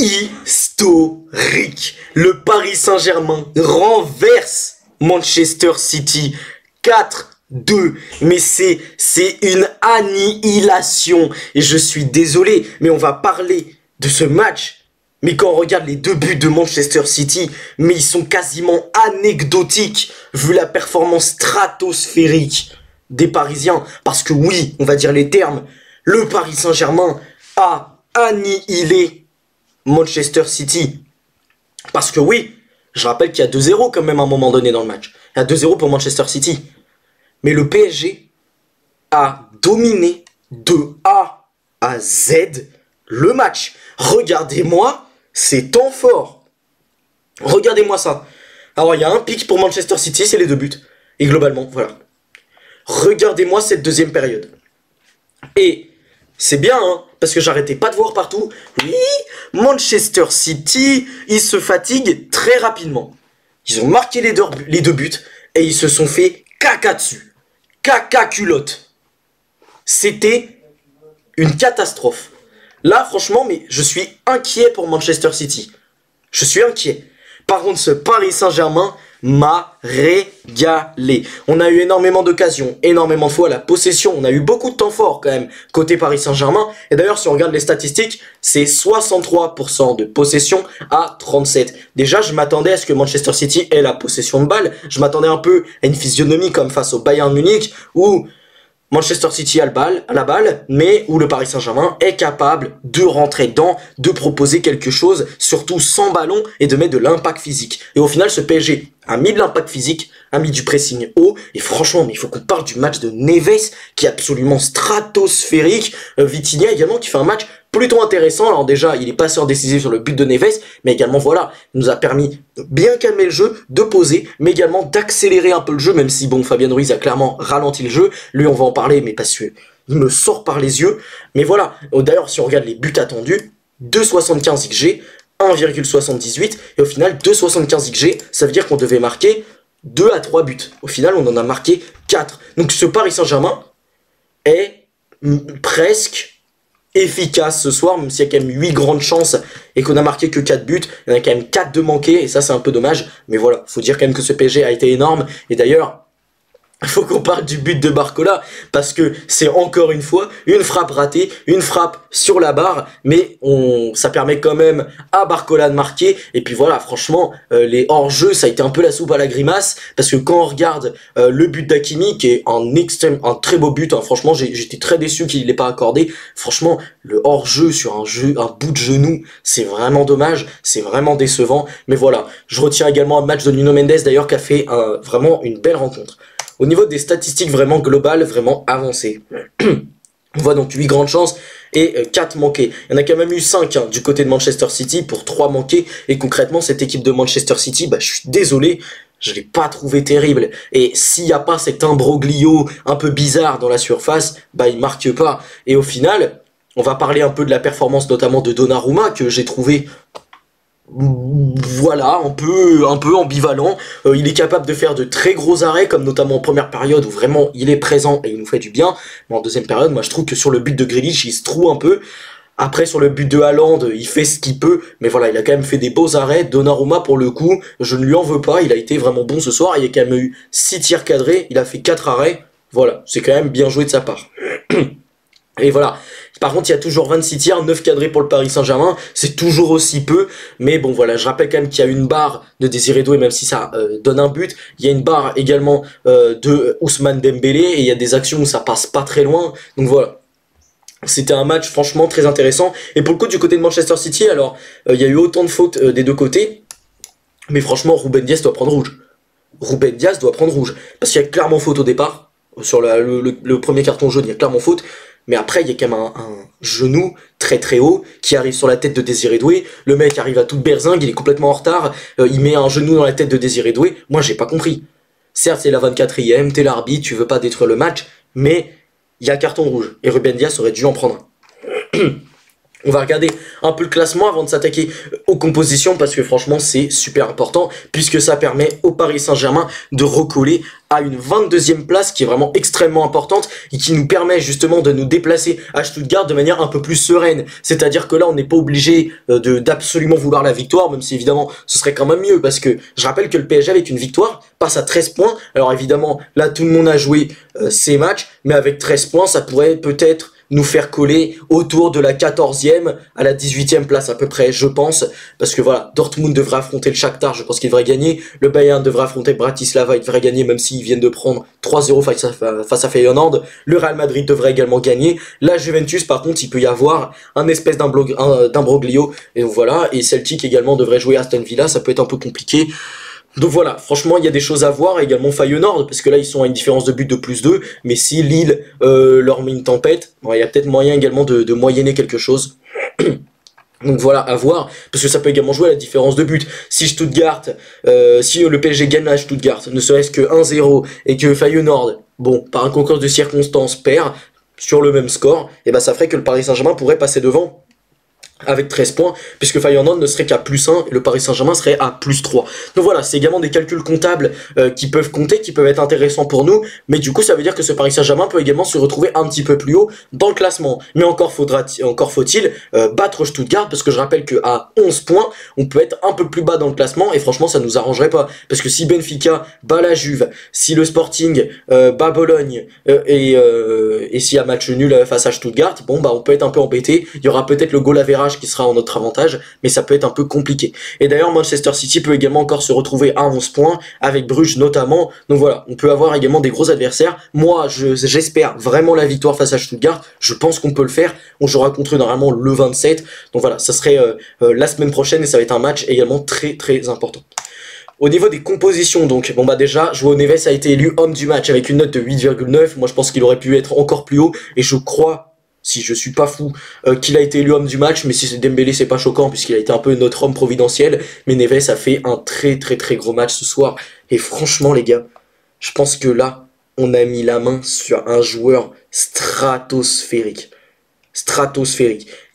historique. Le Paris Saint-Germain renverse Manchester City 4-2. Mais c'est une annihilation. Et je suis désolé, mais on va parler de ce match. Mais quand on regarde les deux buts de Manchester City, mais ils sont quasiment anecdotiques vu la performance stratosphérique des Parisiens. Parce que oui, on va dire les termes, le Paris Saint-Germain a annihilé Manchester City. Parce que oui, je rappelle qu'il y a 2-0 quand même à un moment donné dans le match. Il y a 2-0 pour Manchester City. Mais le PSG a dominé de A à Z le match. Regardez-moi ces temps forts. Regardez-moi ça. Alors il y a un pic pour Manchester City, c'est les deux buts. Et globalement, voilà. Regardez-moi cette deuxième période. Et c'est bien, hein, parce que j'arrêtais pas de voir partout. Oui, Manchester City, ils se fatiguent très rapidement. Ils ont marqué les deux buts et ils se sont fait caca dessus. Caca culotte. C'était une catastrophe. Là, franchement, mais je suis inquiet pour Manchester City. Je suis inquiet. Par contre, ce Paris Saint-Germain m'a régalé. On a eu énormément d'occasions, énormément de fois la possession. On a eu beaucoup de temps fort quand même côté Paris Saint-Germain. Et d'ailleurs, si on regarde les statistiques, c'est 63% de possession à 37. Déjà, je m'attendais à ce que Manchester City ait la possession de balle. Je m'attendais un peu à une physionomie comme face au Bayern Munich où Manchester City a la balle, mais où le Paris Saint-Germain est capable de rentrer dedans, de proposer quelque chose, surtout sans ballon, et de mettre de l'impact physique. Et au final, ce PSG a mis de l'impact physique, a mis du pressing haut, et franchement, mais il faut qu'on parle du match de Neves, qui est absolument stratosphérique. Vitinha également, qui fait un match plutôt intéressant. Alors déjà, il est passeur décisif sur le but de Neves, mais également, voilà, il nous a permis de bien calmer le jeu, de poser, mais également d'accélérer un peu le jeu, même si, bon, Fabien Ruiz a clairement ralenti le jeu. Lui, on va en parler, mais parce que il me sort par les yeux. Mais voilà, d'ailleurs, si on regarde les buts attendus, 2,75 XG, 1,78, et au final, 2,75 XG, ça veut dire qu'on devait marquer 2 à 3 buts. Au final, on en a marqué 4. Donc ce Paris Saint-Germain est presque efficace ce soir, même s'il y a quand même 8 grandes chances et qu'on a marqué que 4 buts. Il y en a quand même 4 de manqués, et ça c'est un peu dommage. Mais voilà, faut dire quand même que ce PSG a été énorme. Et d'ailleurs, il faut qu'on parle du but de Barcola, parce que c'est encore une fois une frappe ratée, une frappe sur la barre, mais ça permet quand même à Barcola de marquer. Et puis voilà, franchement, les hors-jeux, ça a été un peu la soupe à la grimace, parce que quand on regarde le but d'Hakimi, qui est un très beau but, hein, franchement, j'étais très déçu qu'il l'ait pas accordé. Franchement, le hors-jeu sur un bout de genou, c'est vraiment dommage, c'est vraiment décevant. Mais voilà, je retiens également un match de Nuno Mendes, d'ailleurs, qui a fait vraiment une belle rencontre. Au niveau des statistiques vraiment globales, vraiment avancées. On voit donc 8 grandes chances et 4 manquées. Il y en a quand même eu 5 hein, du côté de Manchester City pour 3 manqués. Et concrètement, cette équipe de Manchester City, bah, je suis désolé, je ne l'ai pas trouvé terrible. Et s'il n'y a pas cet imbroglio un peu bizarre dans la surface, bah, il ne marque pas. Et au final, on va parler un peu de la performance notamment de Donnarumma, que j'ai trouvé... Voilà, un peu ambivalent. Il est capable de faire de très gros arrêts, comme notamment en première période où vraiment il est présent et il nous fait du bien. Mais en deuxième période, moi je trouve que sur le but de Grealish, il se trouve un peu. Après, sur le but de Haaland, il fait ce qu'il peut. Mais voilà, il a quand même fait des beaux arrêts. Donnarumma, pour le coup, je ne lui en veux pas. Il a été vraiment bon ce soir. Il y a quand même eu 6 tirs cadrés. Il a fait 4 arrêts. Voilà, c'est quand même bien joué de sa part. Et voilà. Par contre, il y a toujours 26 tirs, 9 cadrés pour le Paris Saint-Germain. C'est toujours aussi peu. Mais bon, voilà, je rappelle quand même qu'il y a une barre de Désiré Doué, même si ça donne un but. Il y a une barre également de Ousmane Dembélé. Et il y a des actions où ça passe pas très loin. Donc voilà. C'était un match franchement très intéressant. Et pour le coup, du côté de Manchester City, alors, il y a eu autant de fautes des deux côtés. Mais franchement, Ruben Dias doit prendre rouge. Ruben Dias doit prendre rouge. Parce qu'il y a clairement faute au départ. Sur le premier carton jaune, il y a clairement faute. Mais après, il y a quand même un genou très très haut qui arrive sur la tête de Désiré Doué. Le mec arrive à toute berzingue, il est complètement en retard. Il met un genou dans la tête de Désiré Doué. Moi, j'ai pas compris. Certes, c'est la 24e, t'es l'arbitre, tu veux pas détruire le match. Mais il y a carton rouge. Et Ruben Dias aurait dû en prendre un. On va regarder un peu le classement avant de s'attaquer aux compositions parce que franchement c'est super important puisque ça permet au Paris Saint-Germain de recoller à une 22e place qui est vraiment extrêmement importante et qui nous permet justement de nous déplacer à Stuttgart de manière un peu plus sereine. C'est-à-dire que là on n'est pas obligé d'absolument vouloir la victoire, même si évidemment ce serait quand même mieux parce que je rappelle que le PSG avec une victoire passe à 13 points. Alors évidemment là tout le monde a joué ses matchs, mais avec 13 points ça pourrait peut-être nous faire coller autour de la 14e à la 18e place à peu près, je pense, parce que voilà, Dortmund devrait affronter le Shakhtar, je pense qu'il devrait gagner, le Bayern devrait affronter Bratislava, il devrait gagner même s'ils viennent de prendre 3-0 face à Feyenoord, le Real Madrid devrait également gagner, la Juventus par contre il peut y avoir un espèce d'imbroglio, et voilà, et Celtic également devrait jouer Aston Villa, ça peut être un peu compliqué. Donc voilà, franchement il y a des choses à voir, également Feyenoord, parce que là ils sont à une différence de but de +2, mais si Lille leur met une tempête, il y a peut-être moyen également de moyenner quelque chose. Donc voilà, à voir, parce que ça peut également jouer à la différence de but. Si Stuttgart, si le PSG gagne à Stuttgart, ne serait-ce que 1-0, et que Feyenoord, bon, par un concours de circonstances, perd sur le même score, et ben ça ferait que le Paris Saint-Germain pourrait passer devant avec 13 points, puisque Feyenoord ne serait qu'à +1 et le Paris Saint-Germain serait à +3. Donc voilà, c'est également des calculs comptables qui peuvent compter, qui peuvent être intéressants pour nous, mais du coup ça veut dire que ce Paris Saint-Germain peut également se retrouver un petit peu plus haut dans le classement. Mais encore faut-il battre Stuttgart, parce que je rappelle qu'à 11 points, on peut être un peu plus bas dans le classement, et franchement ça nous arrangerait pas, parce que si Benfica bat la Juve, si le Sporting bat Bologne, et s'il y a match nul face à Stuttgart, bon bah on peut être un peu embêté, il y aura peut-être le goal average qui sera en notre avantage, mais ça peut être un peu compliqué. Et d'ailleurs Manchester City peut également encore se retrouver à 11 points, avec Bruges notamment, donc voilà, on peut avoir également des gros adversaires. Moi j'espère vraiment la victoire face à Stuttgart, je pense qu'on peut le faire, on jouera contre eux normalement le 27, donc voilà, ça serait la semaine prochaine et ça va être un match également très très important. Au niveau des compositions, donc, bon bah déjà, João Neves a été élu homme du match avec une note de 8,9, moi je pense qu'il aurait pu être encore plus haut, et je crois, si je suis pas fou, qu'il a été élu homme du match, mais si c'est Dembélé c'est pas choquant puisqu'il a été un peu notre homme providentiel, mais Neves a fait un très très très gros match ce soir, et franchement les gars, je pense que là, on a mis la main sur un joueur stratosphérique.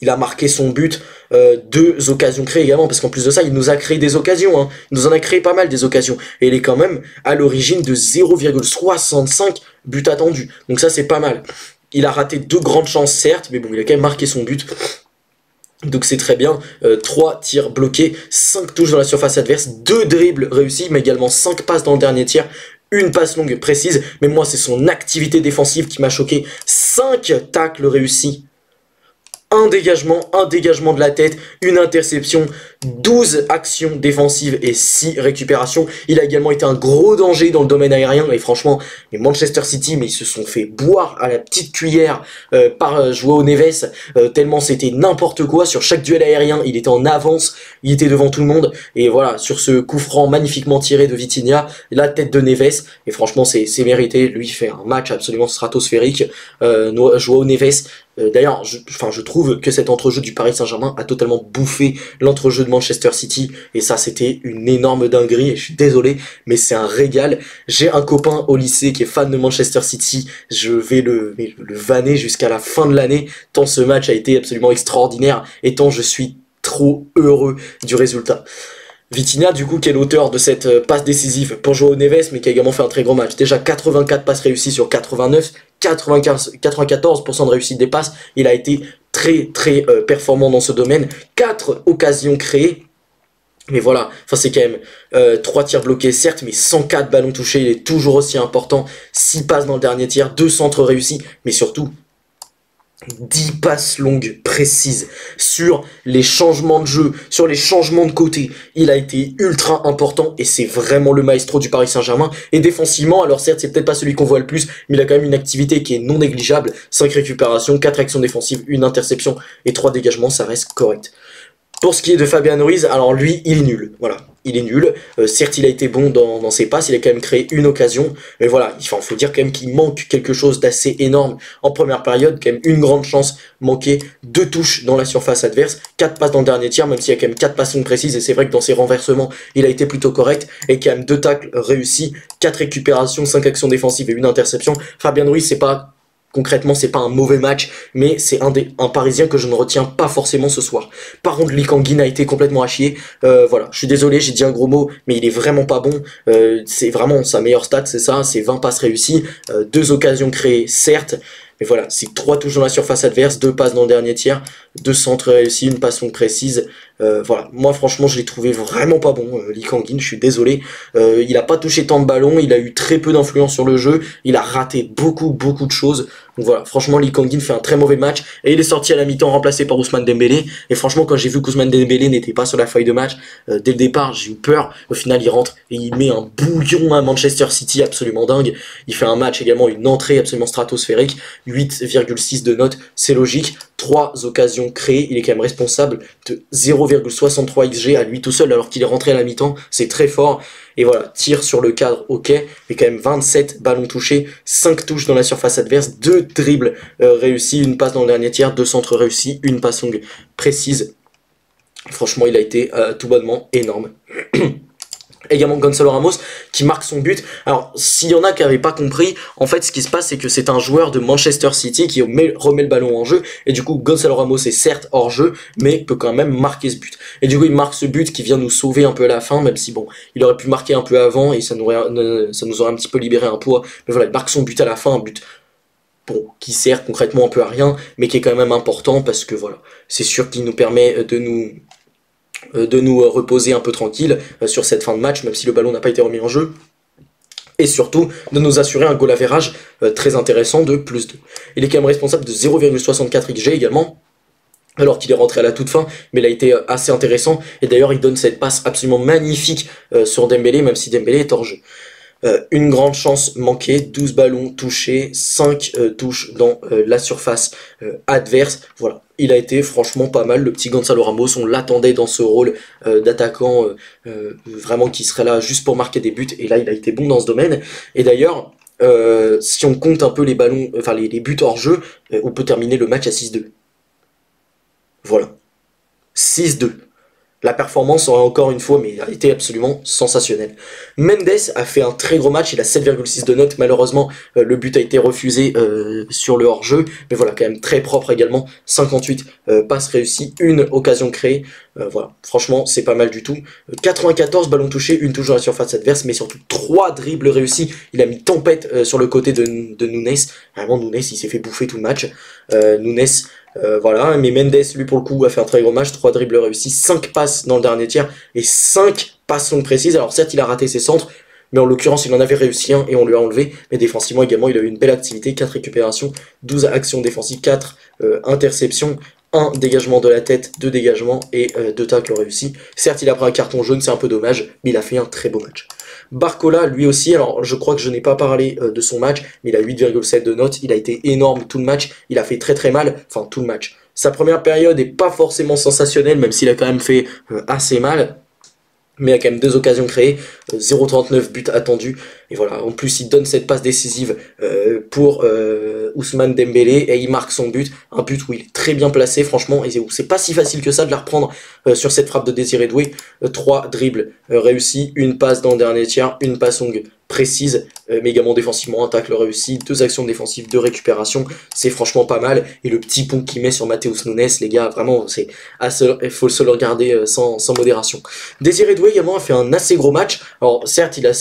Il a marqué son but, 2 occasions créées également, parce qu'en plus de ça, il nous a créé des occasions, hein. Il nous en a créé pas mal des occasions, et il est quand même à l'origine de 0,65 buts attendus, donc ça c'est pas mal. Il a raté 2 grandes chances certes, mais bon, il a quand même marqué son but. Donc c'est très bien, 3 tirs bloqués, 5 touches dans la surface adverse, 2 dribbles réussis, mais également 5 passes dans le dernier tir, une passe longue précise, mais moi c'est son activité défensive qui m'a choqué, 5 tacles réussis. Un dégagement de la tête, une interception, 12 actions défensives et 6 récupérations. Il a également été un gros danger dans le domaine aérien. Et franchement, les Manchester City, mais ils se sont fait boire à la petite cuillère par João Neves. Tellement c'était n'importe quoi. Sur chaque duel aérien, il était en avance. Il était devant tout le monde. Et voilà, sur ce coup franc magnifiquement tiré de Vitinha, la tête de Neves. Et franchement, c'est mérité. Lui, il fait un match absolument stratosphérique. João Neves... D'ailleurs, je trouve que cet entrejeu du Paris Saint-Germain a totalement bouffé l'entrejeu de Manchester City, et ça c'était une énorme dinguerie, et je suis désolé, mais c'est un régal. J'ai un copain au lycée qui est fan de Manchester City, je vais le vanner jusqu'à la fin de l'année, tant ce match a été absolument extraordinaire, et tant je suis trop heureux du résultat. Vitinha, du coup, qui est l'auteur de cette passe décisive pour João Neves, mais qui a également fait un très grand match. Déjà 84 passes réussies sur 89, 94% de réussite des passes. Il a été très très performant dans ce domaine. 4 occasions créées. Mais voilà, enfin c'est quand même 3 tirs bloqués certes, mais 104 ballons touchés, il est toujours aussi important. 6 passes dans le dernier tir, 2 centres réussis, mais surtout 10 passes longues précises sur les changements de jeu, sur les changements de côté. Il a été ultra important et c'est vraiment le maestro du Paris Saint-Germain. Et défensivement, alors certes c'est peut-être pas celui qu'on voit le plus, mais il a quand même une activité qui est non négligeable. 5 récupérations, 4 actions défensives, 1 interception et 3 dégagements, ça reste correct. Pour ce qui est de Fabian Ruiz, alors lui, il est nul. Voilà, il est nul. Certes, il a été bon dans ses passes, il a quand même créé une occasion. Mais voilà, il faut dire quand même qu'il manque quelque chose d'assez énorme en première période. Quand même une grande chance manquée, 2 touches dans la surface adverse, 4 passes dans le dernier tir, même s'il y a quand même 4 passes précises. Et c'est vrai que dans ses renversements, il a été plutôt correct. Et quand même 2 tacles réussis, 4 récupérations, 5 actions défensives et 1 interception. Fabian Ruiz, c'est pas concrètement c'est pas un mauvais match, mais c'est un Parisien que je ne retiens pas forcément ce soir. Par contre Lee Kang-in a été complètement à chier, voilà, je suis désolé, j'ai dit un gros mot, mais il est vraiment pas bon, c'est vraiment sa meilleure stat, c'est ça, c'est 20 passes réussies, 2 occasions créées, certes, mais voilà, c'est 3 touches dans la surface adverse, 2 passes dans le dernier tiers, 2 centres réussis, une passe longue précise. Voilà, moi franchement je l'ai trouvé vraiment pas bon, Lee Kang-in, je suis désolé. Il a pas touché tant de ballons, il a eu très peu d'influence sur le jeu, il a raté beaucoup de choses. Donc voilà, franchement Lee Kang-in fait un très mauvais match et il est sorti à la mi-temps remplacé par Ousmane Dembélé. Et franchement quand j'ai vu qu'Ousmane Dembélé n'était pas sur la feuille de match, dès le départ j'ai eu peur. Au final il rentre et il met un bouillon à Manchester City absolument dingue. Il fait un match également, une entrée absolument stratosphérique, 8,6 de note, c'est logique. 3 occasions créées, il est quand même responsable de 0,63 XG à lui tout seul alors qu'il est rentré à la mi-temps, c'est très fort. Et voilà, tir sur le cadre, ok, mais quand même 27 ballons touchés, 5 touches dans la surface adverse, 2 dribbles réussis, une passe dans le dernier tiers, 2 centres réussis, une passe longue précise. Franchement, il a été tout bonnement énorme. Également Gonzalo Ramos qui marque son but. Alors s'il y en a qui n'avaient pas compris, en fait ce qui se passe c'est que c'est un joueur de Manchester City qui remet le ballon en jeu, et du coup Gonzalo Ramos est certes hors jeu mais peut quand même marquer ce but. Et du coup il marque ce but qui vient nous sauver un peu à la fin, même si bon il aurait pu marquer un peu avant et ça nous aurait un petit peu libéré un poids, mais voilà il marque son but à la fin, un but bon, qui sert concrètement un peu à rien mais qui est quand même important parce que voilà c'est sûr qu'il nous permet de nous reposer un peu tranquille sur cette fin de match, même si le ballon n'a pas été remis en jeu. Et surtout, de nous assurer un goal average très intéressant de +2. Il est quand même responsable de 0,64 XG également, alors qu'il est rentré à la toute fin, mais il a été assez intéressant. Et d'ailleurs, il donne cette passe absolument magnifique sur Dembélé, même si Dembélé est hors jeu. Une grande chance manquée, 12 ballons touchés, 5 touches dans la surface adverse. Voilà, il a été franchement pas mal, le petit Gonzalo Ramos. On l'attendait dans ce rôle d'attaquant vraiment qui serait là juste pour marquer des buts. Et là, il a été bon dans ce domaine. Et d'ailleurs, si on compte un peu les ballons, enfin les buts hors jeu, on peut terminer le match à 6-2. Voilà, 6-2. La performance aurait encore une fois, mais a été absolument sensationnelle. Mendes a fait un très gros match, il a 7,6 de note. Malheureusement, le but a été refusé sur le hors-jeu. Mais voilà, quand même très propre également. 58 passes réussies, une occasion créée. Voilà, franchement, c'est pas mal du tout. 94 ballons touchés, une touche dans la surface adverse, mais surtout 3 dribbles réussis. Il a mis tempête sur le côté de Nunes. Vraiment, Nunes, il s'est fait bouffer tout le match. Nunes... voilà, mais Mendes, lui, pour le coup, a fait un très gros match, 3 dribbles réussis, 5 passes dans le dernier tiers, et 5 passes longues précises. Alors certes, il a raté ses centres, mais en l'occurrence, il en avait réussi un, et on lui a enlevé. Mais défensivement également, il a eu une belle activité, 4 récupérations, 12 actions défensives, 4 interceptions, 1 dégagement de la tête, 2 dégagements, et 2 tacles réussis. Certes, il a pris un carton jaune, c'est un peu dommage, mais il a fait un très beau match. Barcola, lui aussi, alors je crois que je n'ai pas parlé de son match, mais il a 8,7 de notes, il a été énorme tout le match, il a fait très mal, enfin tout le match. Sa première période est pas forcément sensationnelle, même s'il a quand même fait assez mal, mais il a quand même 2 occasions créées, 0,39 buts attendus, et voilà, en plus il donne cette passe décisive pour Ousmane Dembélé, et il marque son but, un but où il est très bien placé franchement, et c'est pas si facile que ça de la reprendre sur cette frappe de Désiré Doué. 3 dribbles réussis, une passe dans le dernier tiers, une passe longue précise, mais également défensivement, un tacle réussi, 2 actions défensives, 2 récupérations, c'est franchement pas mal, et le petit pont qu'il met sur Matheus Nunes, les gars, vraiment, il faut se le regarder sans modération. Désiré Doué également a fait un assez gros match, alors certes, il a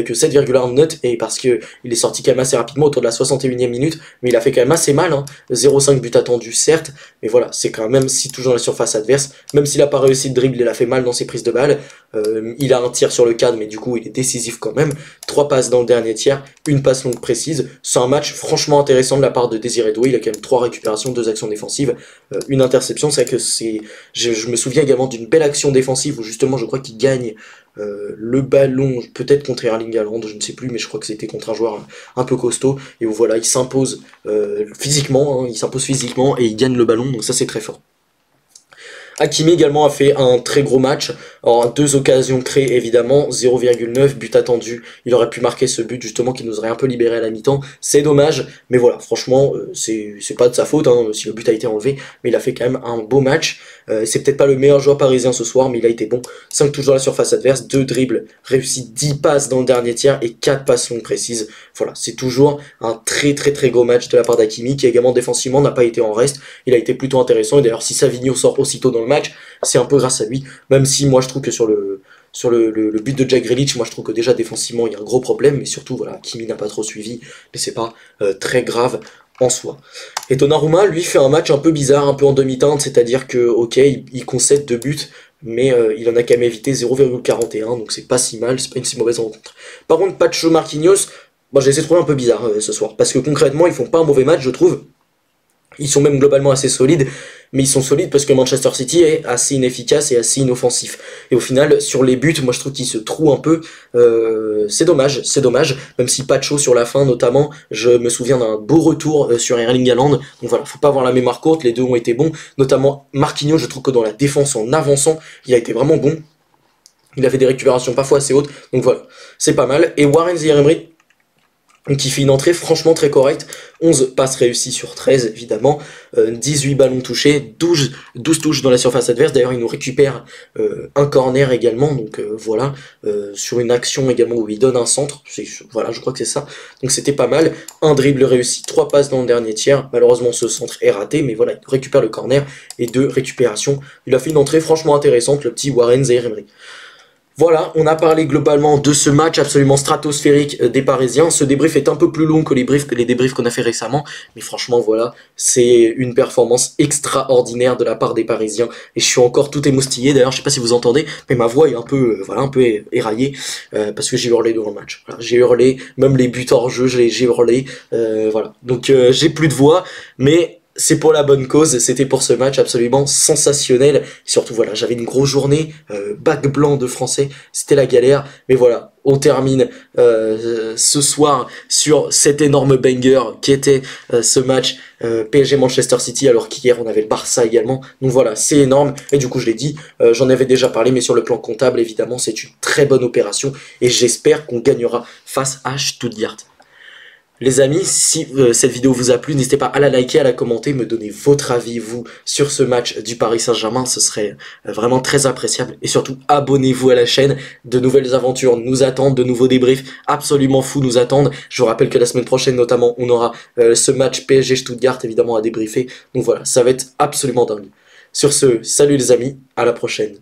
que 7,1 de notes, et parce que il est sorti quand même assez rapidement, autour de la 61e minute, mais il a fait quand même assez mal, hein. 0,5 buts attendus, certes, mais voilà, c'est quand même 6 touches dans la surface adverse, même s'il a pas réussi le dribble, il a fait mal dans ses prises de balles, il a un tir sur le cadre, mais du coup, il est décisif quand même, 3 passes dans le dernier tiers, une passe longue précise. C'est un match franchement intéressant de la part de Désiré Doué. Il a quand même 3 récupérations, 2 actions défensives, une interception. C'est vrai que je me souviens également d'une belle action défensive où justement je crois qu'il gagne le ballon, peut-être contre Erling Haaland, je ne sais plus, mais je crois que c'était contre un joueur un peu costaud. Et où voilà, il s'impose physiquement, hein, il s'impose physiquement et il gagne le ballon, donc ça c'est très fort. Hakimi également a fait un très gros match. Alors, 2 occasions créées évidemment, 0,9 but attendu. Il aurait pu marquer ce but justement qui nous aurait un peu libéré à la mi-temps. C'est dommage, mais voilà, franchement, c'est pas de sa faute hein, si le but a été enlevé, mais il a fait quand même un beau match. C'est peut-être pas le meilleur joueur parisien ce soir, mais il a été bon. 5 touches dans la surface adverse, 2 dribbles, réussi 10 passes dans le dernier tiers et 4 passes longues précises. Voilà, c'est toujours un très gros match de la part d'Hakimi qui également défensivement n'a pas été en reste. Il a été plutôt intéressant et d'ailleurs si Savigno sort aussitôt dans le match, c'est un peu grâce à lui, même si moi je trouve que sur le but de Jack Grealish, moi je trouve que déjà défensivement il y a un gros problème, mais surtout voilà, Kimi n'a pas trop suivi, mais c'est pas très grave en soi. Et Donnarumma lui fait un match un peu bizarre, un peu en demi-teinte, c'est-à-dire que ok, il concède 2 buts, mais il en a quand même évité 0,41, donc c'est pas si mal, c'est pas une si mauvaise rencontre. Par contre Pacho Marquinhos, moi j'ai essayé de trouver un peu bizarre ce soir, parce que concrètement ils font pas un mauvais match je trouve. Ils sont même globalement assez solides, mais ils sont solides parce que Manchester City est assez inefficace et assez inoffensif. Et au final, sur les buts, moi je trouve qu'ils se trouent un peu. C'est dommage. Même si Pacho sur la fin, notamment, je me souviens d'un beau retour sur Erling Haaland. Donc voilà, faut pas avoir la mémoire courte, les deux ont été bons. Notamment Marquinhos, je trouve que dans la défense en avançant, il a été vraiment bon. Il a fait des récupérations parfois assez hautes, donc voilà, c'est pas mal. Et Warren Zaïre-Emery, qui fait une entrée franchement très correcte, 11 passes réussies sur 13 évidemment, 18 ballons touchés, 12 touches dans la surface adverse, d'ailleurs il nous récupère un corner également, donc voilà, sur une action également où il donne un centre, voilà je crois que c'est ça, donc c'était pas mal, un dribble réussi, 3 passes dans le dernier tiers, malheureusement ce centre est raté, mais voilà, il récupère le corner et 2 récupérations, il a fait une entrée franchement intéressante, le petit Warren Zaïre-Emery. Voilà, on a parlé globalement de ce match absolument stratosphérique des Parisiens. Ce débrief est un peu plus long que les débriefs qu'on a fait récemment, mais franchement voilà, c'est une performance extraordinaire de la part des Parisiens et je suis encore tout émoustillé. D'ailleurs, je sais pas si vous entendez, mais ma voix est un peu voilà, un peu éraillée parce que j'ai hurlé durant le match. Voilà, j'ai hurlé, même les buts hors jeu, j'ai hurlé, voilà. Donc j'ai plus de voix, mais c'est pour la bonne cause, c'était pour ce match absolument sensationnel. Et surtout voilà, j'avais une grosse journée, bac blanc de français, c'était la galère. Mais voilà, on termine ce soir sur cet énorme banger qui était ce match PSG Manchester City, alors qu'hier on avait le Barça également. Donc voilà, c'est énorme. Et du coup je l'ai dit, j'en avais déjà parlé, mais sur le plan comptable évidemment c'est une très bonne opération. Et j'espère qu'on gagnera face à Stuttgart. Les amis, si cette vidéo vous a plu, n'hésitez pas à la liker, à la commenter, me donner votre avis, vous, sur ce match du Paris Saint-Germain, ce serait vraiment très appréciable. Et surtout, abonnez-vous à la chaîne, de nouvelles aventures nous attendent, de nouveaux débriefs absolument fous nous attendent. Je vous rappelle que la semaine prochaine, notamment, on aura ce match PSG Stuttgart, évidemment, à débriefer. Donc voilà, ça va être absolument dingue. Sur ce, salut les amis, à la prochaine.